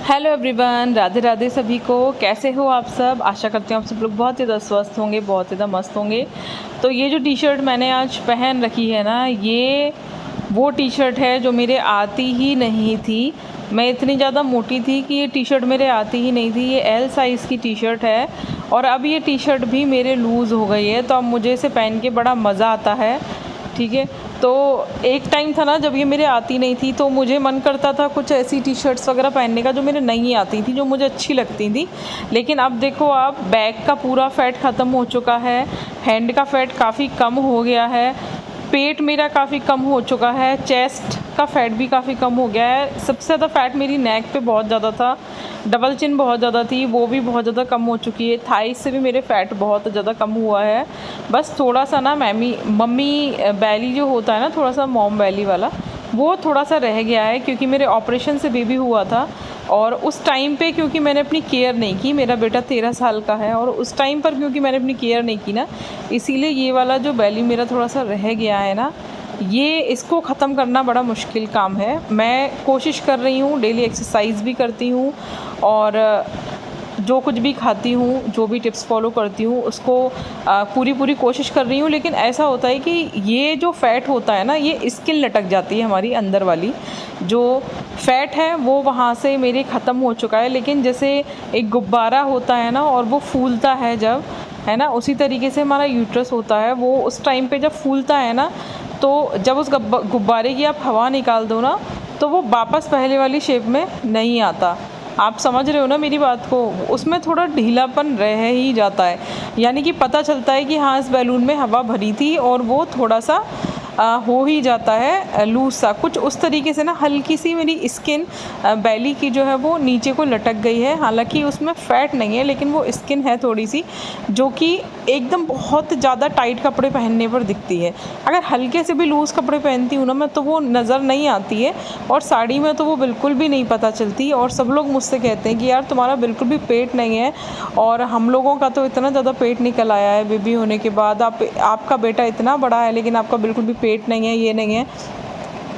Hello everyone, Radhe Radhe सभी को। कैसे हो आप सब? आशा करती हूँ आप सब लोग बहुत ज़्यादा स्वस्थ होंगे, बहुत ज़्यादा मस्त होंगे। तो ये जो टी शर्ट मैंने आज पहन रखी है ना, ये वो टी शर्ट है जो मेरे आती ही नहीं थी। मैं इतनी ज़्यादा मोटी थी कि ये टी शर्ट मेरे आती ही नहीं थी। ये एल साइज़ की टी शर्ट है और अब ये टी शर्ट भी मेरे लूज़ हो गई है, तो अब मुझे इसे पहन के बड़ा मज़ा आता है। ठीक है, तो एक टाइम था ना जब ये मेरे आती नहीं थी, तो मुझे मन करता था कुछ ऐसी टी शर्ट्स वगैरह पहनने का जो मेरे नहीं आती थी, जो मुझे अच्छी लगती थी। लेकिन अब देखो आप, बैक का पूरा फ़ैट ख़त्म हो चुका है, हैंड का फ़ैट काफ़ी कम हो गया है, पेट मेरा काफ़ी कम हो चुका है, चेस्ट का फ़ैट भी काफ़ी कम हो गया है। सबसे ज़्यादा फ़ैट मेरी नेक पे बहुत ज़्यादा था, डबल चिन बहुत ज़्यादा थी, वो भी बहुत ज़्यादा कम हो चुकी है। थाइस से भी मेरे फ़ैट बहुत ज़्यादा कम हुआ है। बस थोड़ा सा ना मम्मी बैली जो होता है ना, थोड़ा सा मॉम बैली वाला, वो थोड़ा सा रह गया है, क्योंकि मेरे ऑपरेशन से बेबी हुआ था और उस टाइम पे क्योंकि मैंने अपनी केयर नहीं की। मेरा बेटा 13 साल का है और उस टाइम पर क्योंकि मैंने अपनी केयर नहीं की ना, इसीलिए ये वाला जो बैली मेरा थोड़ा सा रह गया है ना, ये इसको ख़त्म करना बड़ा मुश्किल काम है। मैं कोशिश कर रही हूँ, डेली एक्सरसाइज भी करती हूँ और जो कुछ भी खाती हूँ, जो भी टिप्स फॉलो करती हूँ, उसको पूरी कोशिश कर रही हूँ। लेकिन ऐसा होता है कि ये जो फ़ैट होता है ना, ये स्किन लटक जाती है हमारी अंदर वाली। जो फ़ैट है वो वहाँ से मेरे ख़त्म हो चुका है। लेकिन जैसे एक गुब्बारा होता है ना और वो फूलता है जब, है ना, उसी तरीके से हमारा यूट्रस होता है। वो उस टाइम पे जब फूलता है ना, तो जब उस गुब्बारे की आप हवा निकाल दो ना, तो वो वापस पहले वाली शेप में नहीं आता। आप समझ रहे हो ना मेरी बात को? उसमें थोड़ा ढीलापन रह ही जाता है, यानी कि पता चलता है कि हाँ, इस बैलून में हवा भरी थी और वो थोड़ा सा हो ही जाता है लूज सा कुछ। उस तरीके से ना हल्की सी मेरी स्किन बैली की जो है वो नीचे को लटक गई है। हालांकि उसमें फ़ैट नहीं है, लेकिन वो स्किन है थोड़ी सी, जो कि एकदम बहुत ज़्यादा टाइट कपड़े पहनने पर दिखती है। अगर हल्के से भी लूज़ कपड़े पहनती हूँ ना मैं, तो वो नज़र नहीं आती है और साड़ी में तो वो बिल्कुल भी नहीं पता चलती। और सब लोग मुझसे कहते हैं कि यार तुम्हारा बिल्कुल भी पेट नहीं है, और हम लोगों का तो इतना ज़्यादा पेट निकल आया है बेबी होने के बाद। आपका बेटा इतना बड़ा है लेकिन आपका बिल्कुल भी पेट नहीं है, ये नहीं है।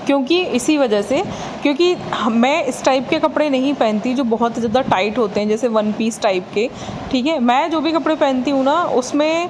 क्योंकि इसी वजह से, क्योंकि मैं इस टाइप के कपड़े नहीं पहनती जो बहुत ज़्यादा टाइट होते हैं, जैसे वन पीस टाइप के। ठीक है, मैं जो भी कपड़े पहनती हूँ ना, उसमें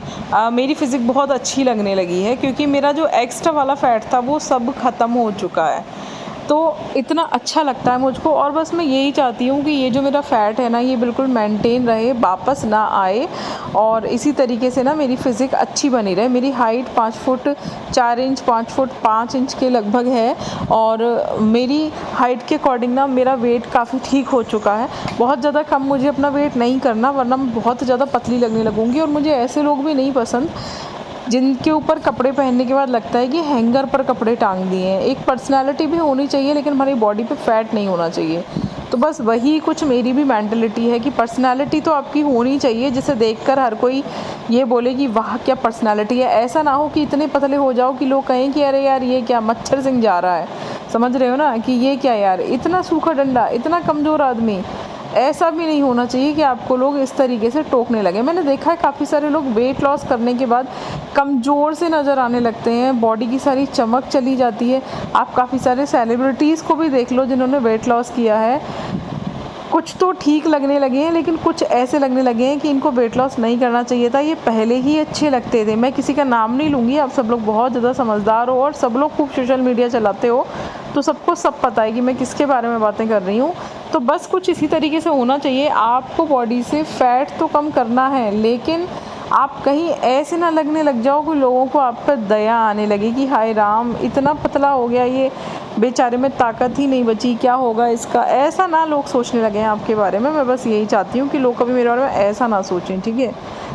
मेरी फ़िज़िक बहुत अच्छी लगने लगी है, क्योंकि मेरा जो एक्स्ट्रा वाला फ़ैट था वो सब ख़त्म हो चुका है। तो इतना अच्छा लगता है मुझको। और बस मैं यही चाहती हूँ कि ये जो मेरा फ़ैट है ना, ये बिल्कुल मेंटेन रहे, वापस ना आए, और इसी तरीके से ना मेरी फ़िज़िक अच्छी बनी रहे। मेरी height 5 foot 4 inch 5 foot 5 inch के लगभग है, और मेरी हाइट के अकॉर्डिंग ना मेरा वेट काफ़ी ठीक हो चुका है। बहुत ज़्यादा कम मुझे अपना वेट नहीं करना, वरना मैं बहुत ज़्यादा पतली लगने लगूँगी। और मुझे ऐसे लोग भी नहीं पसंद जिनके ऊपर कपड़े पहनने के बाद लगता है कि हैंगर पर कपड़े टांग दिए हैं। एक पर्सनालिटी भी होनी चाहिए, लेकिन हमारी बॉडी पे फ़ैट नहीं होना चाहिए। तो बस वही कुछ मेरी भी मेंटलिटी है कि पर्सनालिटी तो आपकी होनी चाहिए, जिसे देखकर हर कोई ये बोले कि वाह क्या पर्सनालिटी है। ऐसा ना हो कि इतने पतले हो जाओ कि लोग कहें कि अरे यार ये क्या मच्छर सिंह जा रहा है। समझ रहे हो ना, कि ये क्या यार, इतना सूखा डंडा, इतना कमज़ोर आदमी। ऐसा भी नहीं होना चाहिए कि आपको लोग इस तरीके से टोकने लगे। मैंने देखा है काफ़ी सारे लोग वेट लॉस करने के बाद कमज़ोर से नज़र आने लगते हैं, बॉडी की सारी चमक चली जाती है। आप काफ़ी सारे सेलिब्रिटीज़ को भी देख लो जिन्होंने वेट लॉस किया है, कुछ तो ठीक लगने लगे हैं, लेकिन कुछ ऐसे लगने लगे हैं कि इनको वेट लॉस नहीं करना चाहिए था, ये पहले ही अच्छे लगते थे। मैं किसी का नाम नहीं लूँगी, आप सब लोग बहुत ज़्यादा समझदार हो और सब लोग खूब सोशल मीडिया चलाते हो, तो सबको सब पता है कि मैं किसके बारे में बातें कर रही हूँ। तो बस कुछ इसी तरीके से होना चाहिए। आपको बॉडी से फ़ैट तो कम करना है, लेकिन आप कहीं ऐसे ना लगने लग जाओ कि लोगों को आप पर दया आने लगे कि हाय राम, इतना पतला हो गया, ये बेचारे में ताकत ही नहीं बची, क्या होगा इसका। ऐसा ना लोग सोचने लगे हैं आपके बारे में। मैं बस यही चाहती हूँ कि लोग कभी मेरे बारे में ऐसा ना सोचें, ठीक है।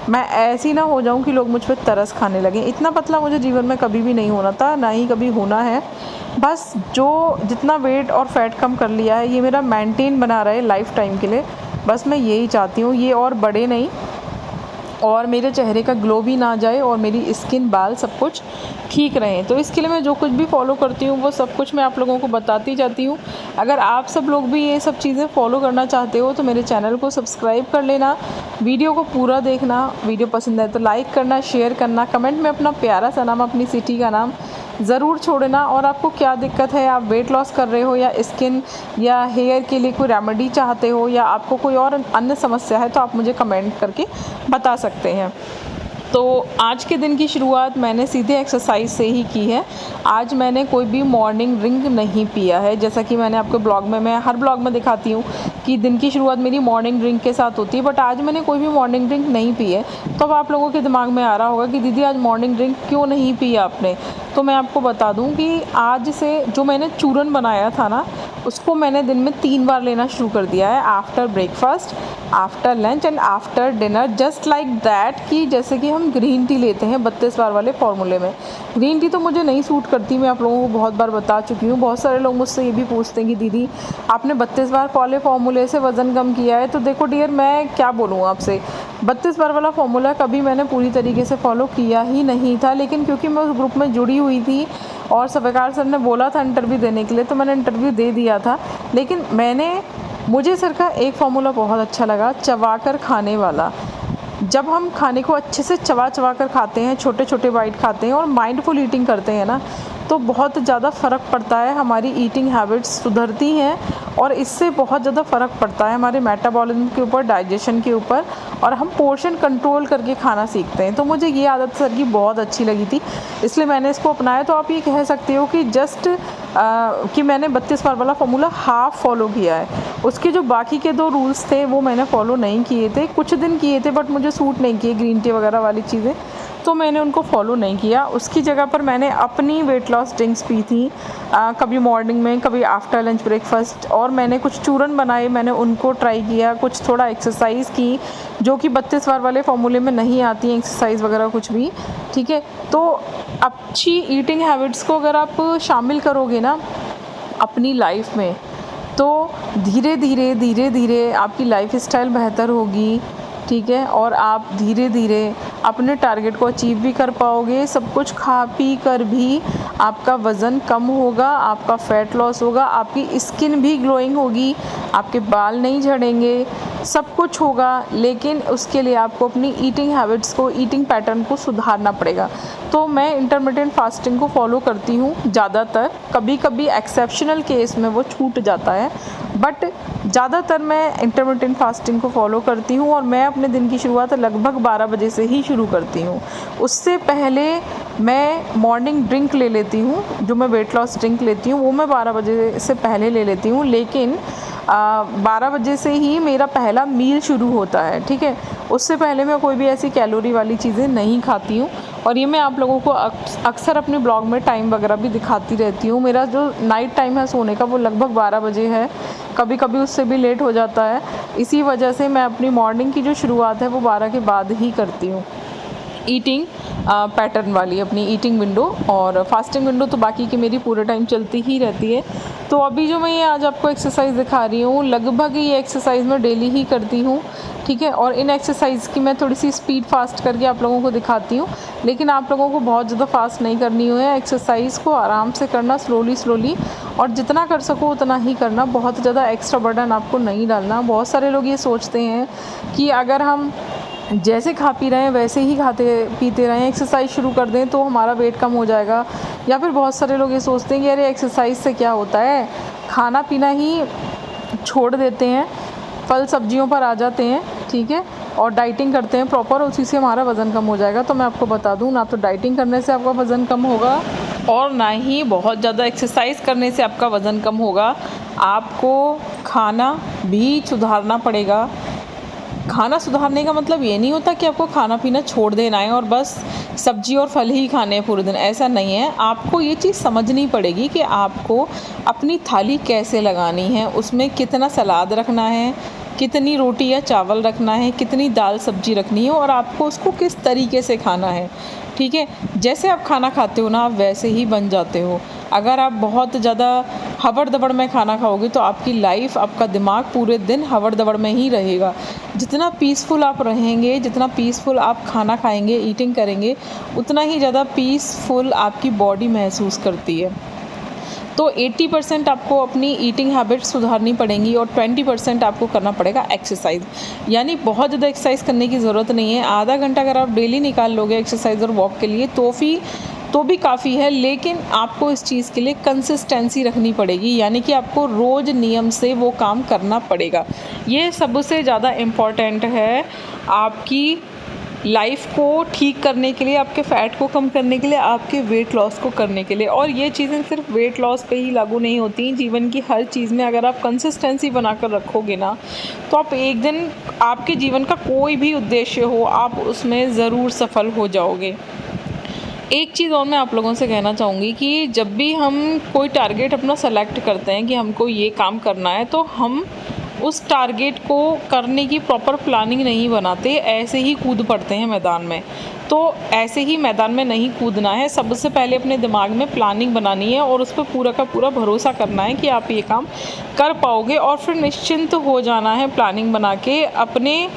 मैं ऐसी ना हो जाऊँ कि लोग मुझ पर तरस खाने लगें। इतना पतला मुझे जीवन में कभी भी नहीं होना था, ना ही कभी होना है। बस जो जितना वेट और फैट कम कर लिया है, ये मेरा मेंटेन बना रहे लाइफ टाइम के लिए। बस मैं यही चाहती हूँ, ये और बढ़े नहीं, और मेरे चेहरे का ग्लो भी ना जाए, और मेरी स्किन, बाल सब कुछ ठीक रहें। तो इसके लिए मैं जो कुछ भी फॉलो करती हूँ वो सब कुछ मैं आप लोगों को बताती जाती हूँ। अगर आप सब लोग भी ये सब चीज़ें फॉलो करना चाहते हो तो मेरे चैनल को सब्सक्राइब कर लेना, वीडियो को पूरा देखना, वीडियो पसंद है तो लाइक करना, शेयर करना, कमेंट में अपना प्यारा सा नाम, अपनी सिटी का नाम ज़रूर छोड़ना। और आपको क्या दिक्कत है, आप वेट लॉस कर रहे हो या स्किन या हेयर के लिए कोई रेमेडी चाहते हो या आपको कोई और अन्य समस्या है, तो आप मुझे कमेंट करके बता सकते हैं। तो आज के दिन की शुरुआत मैंने सीधे एक्सरसाइज से ही की है। आज मैंने कोई भी मॉर्निंग ड्रिंक नहीं पिया है, जैसा कि मैंने आपको ब्लॉग में, मैं हर ब्लॉग में दिखाती हूँ कि दिन की शुरुआत मेरी मॉर्निंग ड्रिंक के साथ होती है, बट आज मैंने कोई भी मॉर्निंग ड्रिंक नहीं पी है। तो अब आप लोगों के दिमाग में आ रहा होगा कि दीदी आज मॉर्निंग ड्रिंक क्यों नहीं पी आपने। तो मैं आपको बता दूं कि आज से जो मैंने चूरन बनाया था ना, उसको मैंने दिन में 3 बार लेना शुरू कर दिया है, after breakfast, after lunch and after dinner, just like that, कि जैसे कि हम ग्रीन टी लेते हैं 32 बार वाले फॉर्मूले में। ग्रीन टी तो मुझे नहीं सूट करती, मैं आप लोगों को बहुत बार बता चुकी हूँ। बहुत सारे लोग मुझसे ये भी पूछते हैं कि दीदी आपने 32 बार वाले फॉर्मूले से वज़न कम किया है। तो देखो डियर, मैं क्या बोलूँ आपसे, 32 बार वाला फॉर्मूला कभी मैंने पूरी तरीके से फॉलो किया ही नहीं था, लेकिन क्योंकि मैं उस ग्रुप में जुड़ी हुई थी और सफेकार सर ने बोला था इंटरव्यू देने के लिए, तो मैंने इंटरव्यू दे दिया था। लेकिन मुझे सर का एक फार्मूला बहुत अच्छा लगा, चबा कर खाने वाला। जब हम खाने को अच्छे से चबा कर खाते हैं, छोटे छोटे बाइट खाते हैं और माइंडफुल ईटिंग करते हैं ना, तो बहुत ज़्यादा फ़र्क पड़ता है, हमारी ईटिंग हैबिट्स सुधरती हैं और इससे बहुत ज़्यादा फ़र्क पड़ता है हमारे मेटाबॉलिज्म के ऊपर, डाइजेशन के ऊपर, और हम पोर्शन कंट्रोल करके खाना सीखते हैं। तो मुझे ये आदत सर की बहुत अच्छी लगी थी, इसलिए मैंने इसको अपनाया। तो आप ये कह सकते हो कि कि मैंने 32 बार वाला फॉर्मूला हाफ़ फॉलो किया है। उसके जो बाकी के 2 रूल्स थे वो मैंने फॉलो नहीं किए थे, कुछ दिन किए थे बट मुझे सूट नहीं किए, ग्रीन टी वगैरह वाली चीज़ें, तो मैंने उनको फॉलो नहीं किया। उसकी जगह पर मैंने अपनी वेट लॉस ड्रिंक्स पी थी, कभी मॉर्निंग में, कभी आफ्टर लंच ब्रेकफास्ट, और मैंने कुछ चूरन बनाए, मैंने उनको ट्राई किया, कुछ थोड़ा एक्सरसाइज की, जो कि 32 बार वाले फॉर्मूले में नहीं आती हैं एक्सरसाइज वगैरह कुछ भी, ठीक है। तो अच्छी ईटिंग हैबिट्स को अगर आप शामिल करोगे ना अपनी लाइफ में, तो धीरे धीरे आपकी लाइफ स्टाइल बेहतर होगी, ठीक है, और आप धीरे धीरे अपने टारगेट को अचीव भी कर पाओगे। सब कुछ खा पी कर भी आपका वज़न कम होगा, आपका फ़ैट लॉस होगा, आपकी स्किन भी ग्लोइंग होगी, आपके बाल नहीं झड़ेंगे, सब कुछ होगा। लेकिन उसके लिए आपको अपनी ईटिंग हैबिट्स को, ईटिंग पैटर्न को सुधारना पड़ेगा। तो मैं इंटरमिटेंट फास्टिंग को फॉलो करती हूँ ज़्यादातर, कभी कभी एक्सेप्शनल केस में वो छूट जाता है, बट ज़्यादातर मैं इंटरमिटेंट फास्टिंग को फॉलो करती हूँ। और मैं अपने दिन की शुरुआत लगभग 12 बजे से ही शुरू करती हूँ। उससे पहले मैं मॉर्निंग ड्रिंक ले लेती हूँ, जो मैं वेट लॉस ड्रिंक लेती हूँ वो मैं 12 बजे से पहले ले लेती हूँ, लेकिन 12 बजे से ही मेरा पहला मील शुरू होता है, ठीक है। उससे पहले मैं कोई भी ऐसी कैलोरी वाली चीज़ें नहीं खाती हूँ। और ये मैं आप लोगों को अक्सर अपने ब्लॉग में टाइम वगैरह भी दिखाती रहती हूँ। मेरा जो नाइट टाइम है सोने का वो लगभग 12 बजे है, कभी कभी उससे भी लेट हो जाता है। इसी वजह से मैं अपनी मॉर्निंग की जो शुरुआत है वो 12 के बाद ही करती हूँ, ईटिंग पैटर्न वाली अपनी ईटिंग विंडो। और फास्टिंग विंडो तो बाकी की मेरी पूरे टाइम चलती ही रहती है। तो अभी जो मैं ये आज आपको एक्सरसाइज दिखा रही हूँ, लगभग ये एक्सरसाइज मैं डेली ही करती हूँ, ठीक है। और इन एक्सरसाइज की मैं थोड़ी सी स्पीड फास्ट करके आप लोगों को दिखाती हूँ, लेकिन आप लोगों को बहुत ज़्यादा फास्ट नहीं करनी है। एक्सरसाइज को आराम से करना, स्लोली, और जितना कर सको उतना ही करना, बहुत ज़्यादा एक्स्ट्रा बर्डन आपको नहीं डालना। बहुत सारे लोग ये सोचते हैं कि अगर हम जैसे खा पी रहे हैं वैसे ही खाते पीते रहें, एक्सरसाइज शुरू कर दें तो हमारा वेट कम हो जाएगा। या फिर बहुत सारे लोग ये सोचते हैं कि अरे एक्सरसाइज से क्या होता है, खाना पीना ही छोड़ देते हैं, फल सब्जियों पर आ जाते हैं, ठीक है, और डाइटिंग करते हैं प्रॉपर, उसी से हमारा वज़न कम हो जाएगा। तो मैं आपको बता दूं, ना तो डाइटिंग करने से आपका वज़न कम होगा और ना ही बहुत ज़्यादा एक्सरसाइज करने से आपका वज़न कम होगा। आपको खाना भी सुधारना पड़ेगा। खाना सुधारने का मतलब ये नहीं होता कि आपको खाना पीना छोड़ देना है और बस सब्जी और फल ही खाने हैं पूरे दिन, ऐसा नहीं है। आपको ये चीज़ समझनी पड़ेगी कि आपको अपनी थाली कैसे लगानी है, उसमें कितना सलाद रखना है, कितनी रोटी या चावल रखना है, कितनी दाल सब्जी रखनी है, और आपको उसको किस तरीके से खाना है, ठीक है। जैसे आप खाना खाते हो ना, आप वैसे ही बन जाते हो। अगर आप बहुत ज़्यादा हबड़ दबड़ में खाना खाओगे तो आपकी लाइफ, आपका दिमाग पूरे दिन हबड़ दबड़ में ही रहेगा। जितना पीसफुल आप रहेंगे, जितना पीसफुल आप खाना खाएंगे, ईटिंग करेंगे, उतना ही ज़्यादा पीसफुल आपकी बॉडी महसूस करती है। तो 80% आपको अपनी ईटिंग हैबिट्स सुधारनी पड़ेंगी और 20% आपको करना पड़ेगा एक्सरसाइज। यानी बहुत ज़्यादा एक्सरसाइज करने की ज़रूरत नहीं है। आधा घंटा अगर आप डेली निकाल लोगे एक्सरसाइज और वॉक के लिए, तो भी तो भी काफ़ी है, लेकिन आपको इस चीज़ के लिए कंसिस्टेंसी रखनी पड़ेगी, यानी कि आपको रोज़ नियम से वो काम करना पड़ेगा। ये सबसे ज़्यादा इम्पॉर्टेंट है आपकी लाइफ को ठीक करने के लिए, आपके फ़ैट को कम करने के लिए, आपके वेट लॉस को करने के लिए। और ये चीज़ें सिर्फ वेट लॉस पे ही लागू नहीं होती, जीवन की हर चीज़ में अगर आप कंसिस्टेंसी बनाकर रखोगे ना, तो आप एक दिन आपके जीवन का कोई भी उद्देश्य हो, आप उसमें ज़रूर सफल हो जाओगे। एक चीज़ और मैं आप लोगों से कहना चाहूँगी कि जब भी हम कोई टारगेट अपना सेलेक्ट करते हैं कि हमको ये काम करना है, तो हम उस टारगेट को करने की प्रॉपर प्लानिंग नहीं बनाते, ऐसे ही कूद पड़ते हैं मैदान में। तो ऐसे ही मैदान में नहीं कूदना है, सबसे पहले अपने दिमाग में प्लानिंग बनानी है और उस पर पूरा का पूरा भरोसा करना है कि आप ये काम कर पाओगे, और फिर निश्चिंत हो जाना है प्लानिंग बना के। अपने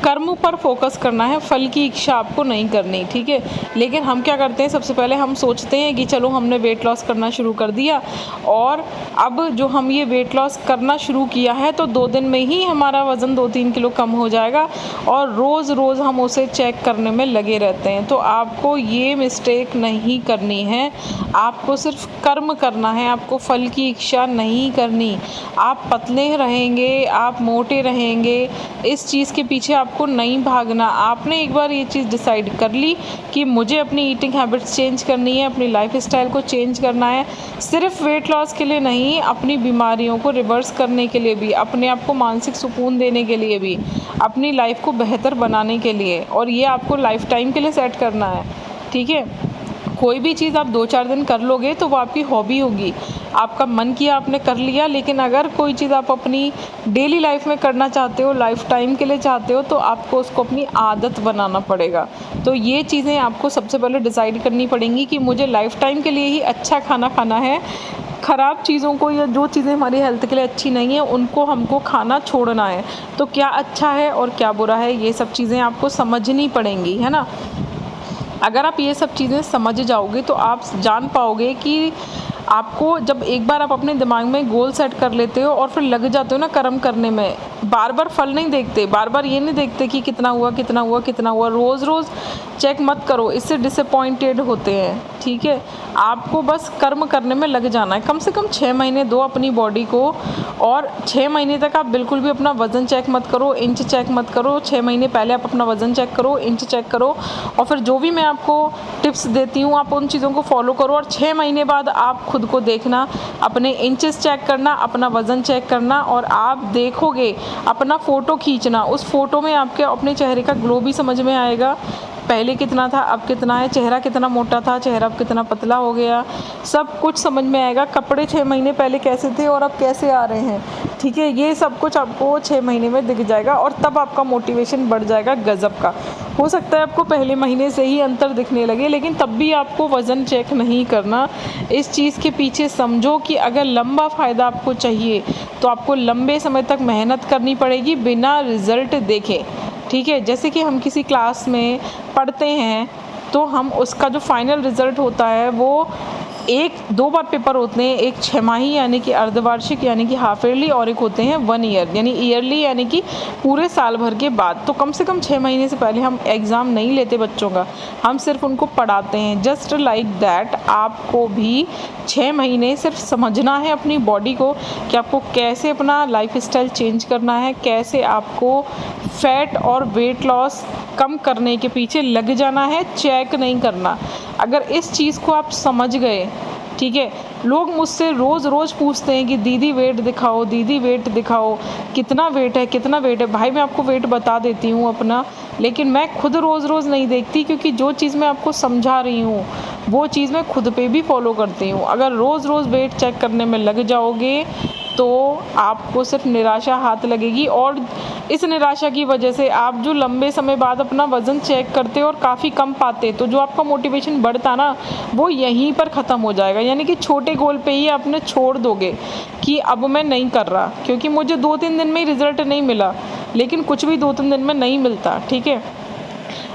कर्म पर फोकस करना है, फल की इच्छा आपको नहीं करनी, ठीक है। लेकिन हम क्या करते हैं, सबसे पहले हम सोचते हैं कि चलो हमने वेट लॉस करना शुरू कर दिया, और अब जो हम ये वेट लॉस करना शुरू किया है तो 2 दिन में ही हमारा वज़न 2-3 किलो कम हो जाएगा, और रोज़ रोज़ हम उसे चेक करने में लगे रहते हैं। तो आपको ये मिस्टेक नहीं करनी है, आपको सिर्फ कर्म करना है, आपको फल की इच्छा नहीं करनी। आप पतले रहेंगे, आप मोटे रहेंगे, इस चीज़ के पीछे आपको नहीं भागना। आपने एक बार ये चीज़ डिसाइड कर ली कि मुझे अपनी ईटिंग हैबिट्स चेंज करनी है, अपनी लाइफस्टाइल को चेंज करना है, सिर्फ वेट लॉस के लिए नहीं, अपनी बीमारियों को रिवर्स करने के लिए भी, अपने आप को मानसिक सुकून देने के लिए भी, अपनी लाइफ को बेहतर बनाने के लिए, और ये आपको लाइफ टाइम के लिए सेट करना है, ठीक है। कोई भी चीज़ आप 2-4 दिन कर लोगे तो वो आपकी हॉबी होगी, आपका मन किया आपने कर लिया। लेकिन अगर कोई चीज़ आप अपनी डेली लाइफ में करना चाहते हो, लाइफ टाइम के लिए चाहते हो, तो आपको उसको अपनी आदत बनाना पड़ेगा। तो ये चीज़ें आपको सबसे पहले डिसाइड करनी पड़ेंगी कि मुझे लाइफ टाइम के लिए ही अच्छा खाना खाना है, ख़राब चीज़ों को या जो चीज़ें हमारी हेल्थ के लिए अच्छी नहीं है उनको हमको खाना छोड़ना है। तो क्या अच्छा है और क्या बुरा है, ये सब चीज़ें आपको समझनी पड़ेंगी, है ना। अगर आप ये सब चीज़ें समझ जाओगे तो आप जान पाओगे कि आपको, जब एक बार आप अपने दिमाग में गोल सेट कर लेते हो और फिर लग जाते हो ना कर्म करने में, बार बार फल नहीं देखते, बार बार ये नहीं देखते कि कितना हुआ कितना हुआ कितना हुआ, रोज़ रोज़ चेक मत करो, इससे डिसअपॉइंटेड होते हैं, ठीक है। आपको बस कर्म करने में लग जाना है, कम से कम 6 महीने दो अपनी बॉडी को, और 6 महीने तक आप बिल्कुल भी अपना वज़न चेक मत करो, इंच चेक मत करो। 6 महीने पहले आप अपना वज़न चेक करो, इंच चेक करो, और फिर जो भी मैं आपको टिप्स देती हूँ आप उन चीज़ों को फॉलो करो, और 6 महीने बाद आप खुद को देखना, अपने इंचेस चेक करना, अपना वज़न चेक करना, और आप देखोगे, अपना फ़ोटो खींचना, उस फ़ोटो में आपके अपने चेहरे का ग्लो भी समझ में आएगा, पहले कितना था अब कितना है, चेहरा कितना मोटा था, चेहरा अब कितना पतला हो गया, सब कुछ समझ में आएगा। कपड़े 6 महीने पहले कैसे थे और अब कैसे आ रहे हैं, ठीक है। ये सब कुछ आपको 6 महीने में दिख जाएगा, और तब आपका मोटिवेशन बढ़ जाएगा गज़ब का। हो सकता है आपको पहले महीने से ही अंतर दिखने लगे, लेकिन तब भी आपको वज़न चेक नहीं करना। इस चीज़ के पीछे समझो कि अगर लंबा फ़ायदा आपको चाहिए तो आपको लंबे समय तक मेहनत करनी पड़ेगी बिना रिज़ल्ट देखे, ठीक है। जैसे कि हम किसी क्लास में पढ़ते हैं तो हम उसका जो फाइनल रिज़ल्ट होता है वो 1-2 बार पेपर होते हैं, एक 6 माही यानी कि अर्धवार्षिक यानी कि हाफ ईयरली, और एक होते हैं 1 ईयर यानी ईयरली यानी कि पूरे साल भर के बाद। तो कम से कम 6 महीने से पहले हम एग्ज़ाम नहीं लेते बच्चों का, हम सिर्फ उनको पढ़ाते हैं। जस्ट लाइक दैट आपको भी 6 महीने सिर्फ समझना है अपनी बॉडी को कि आपको कैसे अपना लाइफस्टाइल चेंज करना है, कैसे आपको फ़ैट और वेट लॉस कम करने के पीछे लग जाना है, चेक नहीं करना। अगर इस चीज़ को आप समझ गए, ठीक है। लोग मुझसे रोज़ रोज़ पूछते हैं कि दीदी वेट दिखाओ, दीदी वेट दिखाओ, कितना वेट है कितना वेट है। भाई मैं आपको वेट बता देती हूँ अपना, लेकिन मैं खुद रोज़ रोज़ नहीं देखती, क्योंकि जो चीज़ मैं आपको समझा रही हूँ वो चीज़ मैं खुद पे भी फॉलो करती हूँ। अगर रोज़ रोज़ वेट चेक करने में लग जाओगे तो आपको सिर्फ निराशा हाथ लगेगी, और इस निराशा की वजह से आप जो लंबे समय बाद अपना वज़न चेक करते और काफ़ी कम पाते, तो जो आपका मोटिवेशन बढ़ता ना वो यहीं पर ख़त्म हो जाएगा। यानी कि छोटे गोल पे ही आपने छोड़ दोगे कि अब मैं नहीं कर रहा, क्योंकि मुझे 2-3 दिन में ही रिज़ल्ट नहीं मिला। लेकिन कुछ भी 2-3 दिन में नहीं मिलता, ठीक है।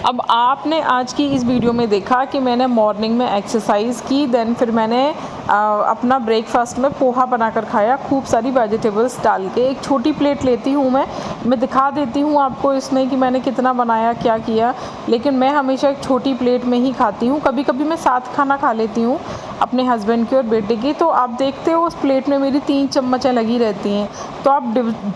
अब आपने आज की इस वीडियो में देखा कि मैंने मॉर्निंग में एक्सरसाइज की, देन फिर मैंने अपना ब्रेकफास्ट में पोहा बनाकर खाया, खूब सारी वेजिटेबल्स डाल के। एक छोटी प्लेट लेती हूँ मैं, मैं दिखा देती हूँ आपको इसमें कि मैंने कितना बनाया, क्या किया, लेकिन मैं हमेशा एक छोटी प्लेट में ही खाती हूँ। कभी कभी मैं साथ खाना खा लेती हूँ अपने हस्बैंड की और बेटे की, तो आप देखते हो उस प्लेट में मेरी 3 चम्मचें लगी रहती हैं। तो आप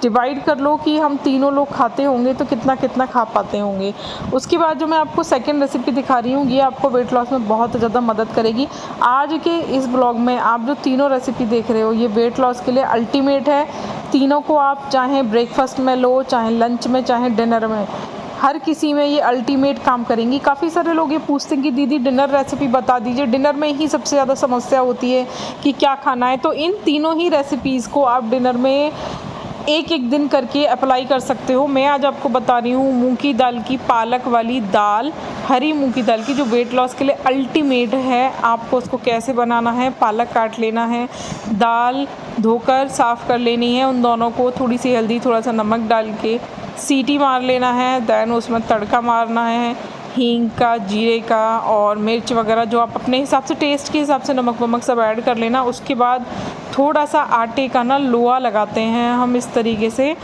डिवाइड कर लो कि हम तीनों लोग खाते होंगे तो कितना कितना खा पाते होंगे। उसके बाद जो मैं आपको सेकंड रेसिपी दिखा रही हूँ, ये आपको वेट लॉस में बहुत ज़्यादा मदद करेगी। आज के इस ब्लॉग में आप जो तीनों रेसिपी देख रहे हो, ये वेट लॉस के लिए अल्टीमेट है। तीनों को आप चाहे ब्रेकफास्ट में लो, चाहे लंच में, चाहे डिनर में, हर किसी में ये अल्टीमेट काम करेंगी। काफ़ी सारे लोग ये पूछते हैं कि दीदी डिनर रेसिपी बता दीजिए, डिनर में ही सबसे ज़्यादा समस्या होती है कि क्या खाना है। तो इन तीनों ही रेसिपीज़ को आप डिनर में एक एक दिन करके अप्लाई कर सकते हो। मैं आज आपको बता रही हूँ मूंग की दाल की पालक वाली दाल, हरी मूंग की दाल की, जो वेट लॉस के लिए अल्टीमेट है। आपको उसको कैसे बनाना है, पालक काट लेना है, दाल धोकर साफ़ कर लेनी है, उन दोनों को थोड़ी सी हल्दी, थोड़ा सा नमक डाल के सीटी मार लेना है। दैन उसमें तड़का मारना है हींग का, जीरे का और मिर्च वगैरह, जो आप अपने हिसाब से, टेस्ट के हिसाब से नमक वमक सब ऐड कर लेना। उसके बाद थोड़ा सा आटे का ना लोआ लगाते हैं हम इस तरीके से,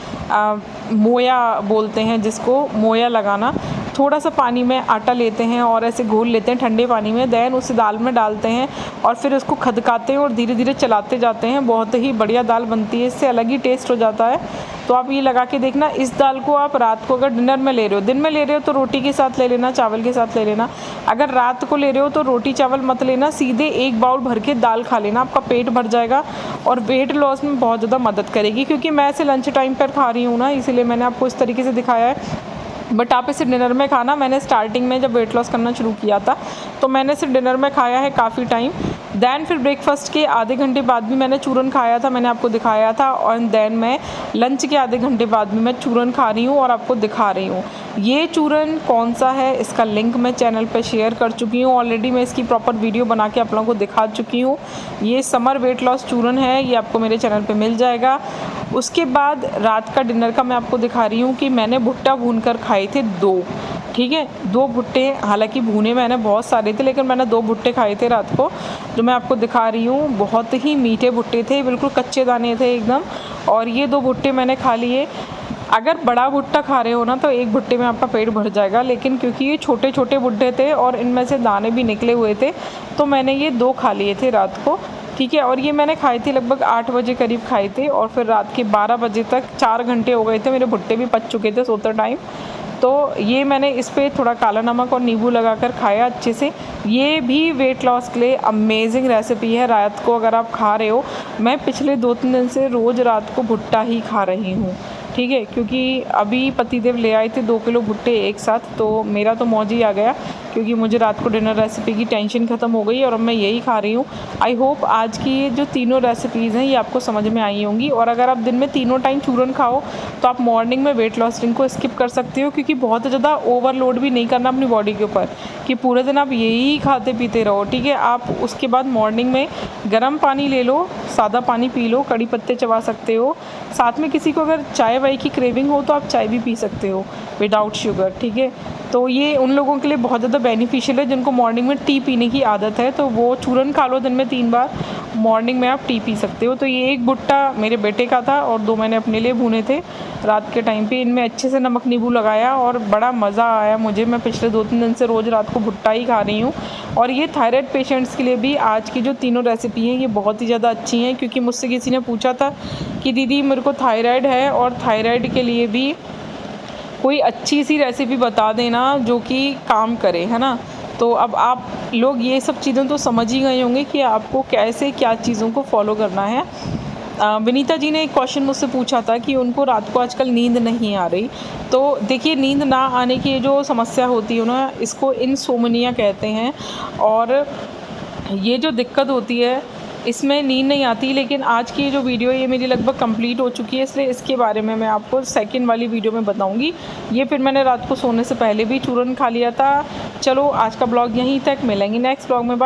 मोया बोलते हैं जिसको, मोया लगाना। थोड़ा सा पानी में आटा लेते हैं और ऐसे घोल लेते हैं ठंडे पानी में, दैन उसे दाल में डालते हैं और फिर उसको खदकाते हैं और धीरे धीरे चलाते जाते हैं। बहुत ही बढ़िया दाल बनती है, इससे अलग ही टेस्ट हो जाता है। तो आप ये लगा के देखना। इस दाल को आप रात को अगर डिनर में ले रहे हो, दिन में ले रहे हो तो रोटी के साथ ले लेना, चावल के साथ ले लेना। अगर रात को ले रहे हो तो रोटी चावल मत लेना, सीधे एक बाउल भर के दाल खा लेना, आपका पेट भर जाएगा और वेट लॉस में बहुत ज़्यादा मदद करेगी। क्योंकि मैं इसे लंच टाइम पर खा रही हूँ ना, इसीलिए मैंने आपको इस तरीके से दिखाया है। बट आप इसे डिनर में खाना। मैंने स्टार्टिंग में जब वेट लॉस करना शुरू किया था तो मैंने इसे डिनर में खाया है काफ़ी टाइम। दैन फिर ब्रेकफास्ट के आधे घंटे बाद भी मैंने चूरन खाया था, मैंने आपको दिखाया था। और दैन मैं लंच के आधे घंटे बाद भी मैं चूरन खा रही हूँ और आपको दिखा रही हूँ। ये चूरन कौन सा है, इसका लिंक मैं चैनल पर शेयर कर चुकी हूँ ऑलरेडी। मैं इसकी प्रॉपर वीडियो बना के आप लोगों को दिखा चुकी हूँ। ये समर वेट लॉस चूरन है, ये आपको मेरे चैनल पे मिल जाएगा। उसके बाद रात का डिनर का मैं आपको दिखा रही हूँ कि मैंने भुट्टा भून कर खाए थे 2, ठीक है, 2 भुट्टे। हालांकि भुने मैंने बहुत सारे थे, लेकिन मैंने 2 भुट्टे खाए थे रात को, जो मैं आपको दिखा रही हूँ। बहुत ही मीठे भुट्टे थे, बिल्कुल कच्चे दाने थे एकदम। और ये 2 भुट्टे मैंने खा लिए। अगर बड़ा भुट्टा खा रहे हो ना तो एक भुट्टे में आपका पेट भर जाएगा, लेकिन क्योंकि ये छोटे छोटे भुट्टे थे और इनमें से दाने भी निकले हुए थे, तो मैंने ये 2 खा लिए थे रात को, ठीक है। और ये मैंने खाई थी लगभग 8 बजे करीब खाए थे और फिर रात के 12 बजे तक, 4 घंटे हो गए थे, मेरे भुट्टे भी पच चुके थे सोते टाइम। तो ये मैंने इस पर थोड़ा काला नमक और नींबू लगाकर खाया अच्छे से। ये भी वेट लॉस के लिए अमेजिंग रेसिपी है, रात को अगर आप खा रहे हो। मैं पिछले 2-3 दिन से रोज़ रात को भुट्टा ही खा रही हूँ, ठीक है, क्योंकि अभी पतिदेव ले आए थे 2 किलो भुट्टे एक साथ, तो मेरा तो मौज ही आ गया, क्योंकि मुझे रात को डिनर रेसिपी की टेंशन ख़त्म हो गई और अब मैं यही खा रही हूँ। आई होप आज की ये जो तीनों रेसिपीज़ हैं ये आपको समझ में आई होंगी। और अगर आप दिन में तीनों टाइम चूरन खाओ तो आप मॉर्निंग में वेट लॉस ड्रिंक को स्किप कर सकते हो, क्योंकि बहुत ज़्यादा ओवरलोड भी नहीं करना अपनी बॉडी के ऊपर कि पूरे दिन आप यही खाते पीते रहो, ठीक है। आप उसके बाद मॉर्निंग में गर्म पानी ले लो, सादा पानी पी लो, कड़ी पत्ते चबा सकते हो। साथ में किसी को अगर चाय वाय की क्रेविंग हो तो आप चाय भी पी सकते हो विदाउट शुगर, ठीक है। तो ये उन लोगों के लिए बहुत ज़्यादा बेनिफिशियल है जिनको मॉर्निंग में टी पीने की आदत है, तो वो चूरन खा लो दिन में 3 बार, मॉर्निंग में आप टी पी सकते हो। तो ये एक भुट्टा मेरे बेटे का था और 2 मैंने अपने लिए भुने थे रात के टाइम पे। इनमें अच्छे से नमक नींबू लगाया और बड़ा मज़ा आया मुझे। मैं पिछले 2-3 दिन से रोज़ रात को भुट्टा ही खा रही हूँ। और ये थायराइड पेशेंट्स के लिए भी आज की जो तीनों रेसिपी हैं ये बहुत ही ज़्यादा अच्छी हैं, क्योंकि मुझसे किसी ने पूछा था कि दीदी मेरे को थायराइड है और थायराइड के लिए भी कोई अच्छी सी रेसिपी बता देना जो कि काम करे, है ना। तो अब आप लोग ये सब चीज़ें तो समझ ही गए होंगे कि आपको कैसे क्या चीज़ों को फॉलो करना है। विनीता जी ने एक क्वेश्चन मुझसे पूछा था कि उनको रात को आजकल नींद नहीं आ रही। तो देखिए, नींद ना आने की जो समस्या होती है ना, इसको इंसोम्निया कहते हैं। और ये जो दिक्कत होती है इसमें नींद नहीं आती। लेकिन आज की जो वीडियो है ये मेरी लगभग कंप्लीट हो चुकी है, इसलिए इसके बारे में मैं आपको सेकंड वाली वीडियो में बताऊंगी। ये फिर मैंने रात को सोने से पहले भी चूरन खा लिया था। चलो आज का ब्लॉग यहीं तक, मिलेंगे नेक्स्ट ब्लॉग में।